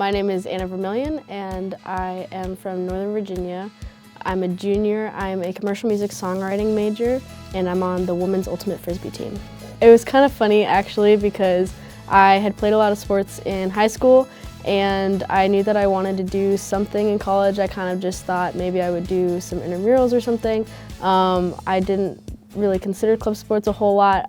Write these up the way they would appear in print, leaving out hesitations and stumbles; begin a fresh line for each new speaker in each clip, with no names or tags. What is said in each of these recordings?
My name is Anna Vermilion, and I am from Northern Virginia. I'm a junior. I'm a commercial music songwriting major, and I'm on the Women's Ultimate Frisbee team. It was kind of funny, actually, because I had played a lot of sports in high school, and I knew that I wanted to do something in college. I kind of just thought maybe I would do some intramurals or something. I didn't really consider club sports a whole lot.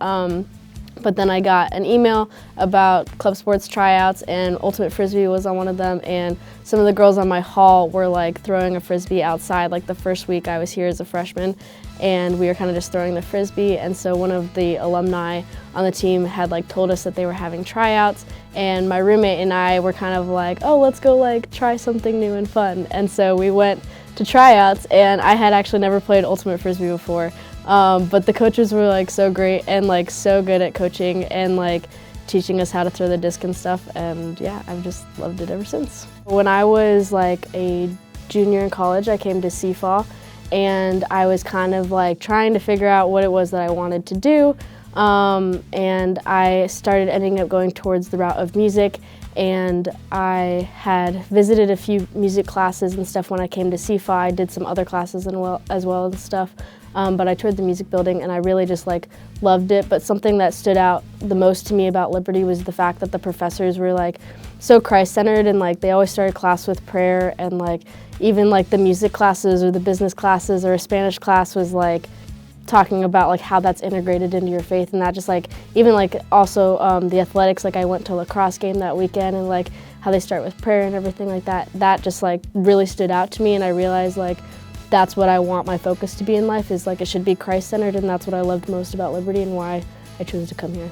But then I got an email about club sports tryouts, and Ultimate Frisbee was on one of them, and some of the girls on my hall were like throwing a Frisbee outside like the first week I was here as a freshman, and we were kind of just throwing the Frisbee. And so one of the alumni on the team had like told us that they were having tryouts, and my roommate and I were kind of like, oh, let's go like try something new and fun. And so we went to tryouts, and I had actually never played Ultimate Frisbee before. But the coaches were like so great and like so good at coaching and like teaching us how to throw the disc and stuff, and yeah, I've just loved it ever since. When I was like a junior in college, I came to CFAW, and I was kind of like trying to figure out what it was that I wanted to do, and I started ending up going towards the route of music, and I had visited a few music classes and stuff when I came to CFAW. I did some other classes as well and stuff. But I toured the music building, and I really just like loved it. But something that stood out the most to me about Liberty was the fact that the professors were like so Christ-centered, and like they always started class with prayer, and like even like the music classes or the business classes or a Spanish class was like talking about like how that's integrated into your faith, and that just like even like also the athletics, like I went to a lacrosse game that weekend, and like how they start with prayer and everything like that, that just like really stood out to me, and I realized like that's what I want my focus to be in life, is like it should be Christ-centered, and that's what I loved most about Liberty and why I chose to come here.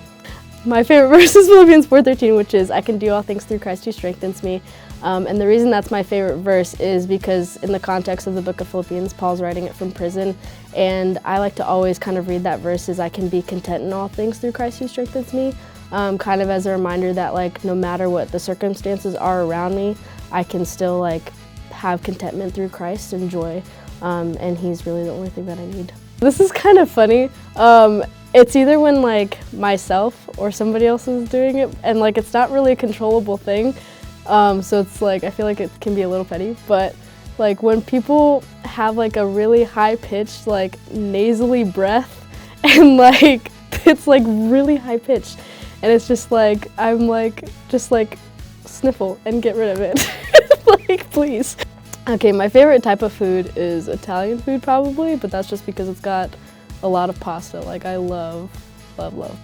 My favorite verse is Philippians 4:13, which is, I can do all things through Christ who strengthens me. And the reason that's my favorite verse is because in the context of the book of Philippians, Paul's writing it from prison, and I like to always kind of read that verse as I can be content in all things through Christ who strengthens me, kind of as a reminder that like no matter what the circumstances are around me, I can still like have contentment through Christ and joy. And he's really the only thing that I need. This is kind of funny. It's either when like myself or somebody else is doing it, and like it's not really a controllable thing. So it's like, I feel like it can be a little petty, but like when people have like a really high-pitched, like nasally breath, and like it's like really high-pitched, and it's just like, I'm like, just like sniffle and get rid of it. Like, please. Okay, my favorite type of food is Italian food probably, but that's just because it's got a lot of pasta. Like I love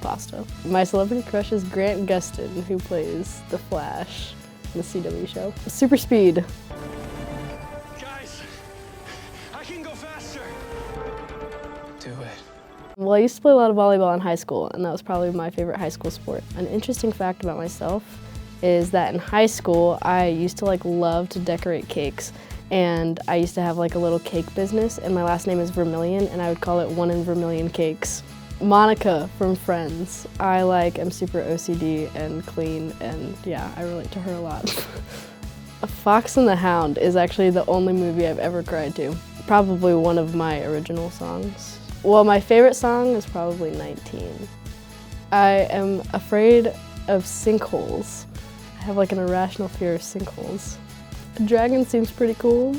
pasta. My celebrity crush is Grant Gustin, who plays The Flash in the CW show. Super speed.
Guys, I can go faster. Do it.
Well, I used to play a lot of volleyball in high school, and that was probably my favorite high school sport. An interesting fact about myself is that in high school, I used to like love to decorate cakes, and I used to have like a little cake business, and my last name is Vermilion, and I would call it One in Vermilion Cakes. Monica from Friends. I like am super OCD and clean, and yeah, I relate to her a lot. A Fox and the Hound is actually the only movie I've ever cried to. Probably one of my original songs. Well, my favorite song is probably 19. I am afraid of sinkholes. I have like an irrational fear of sinkholes. A dragon seems pretty cool.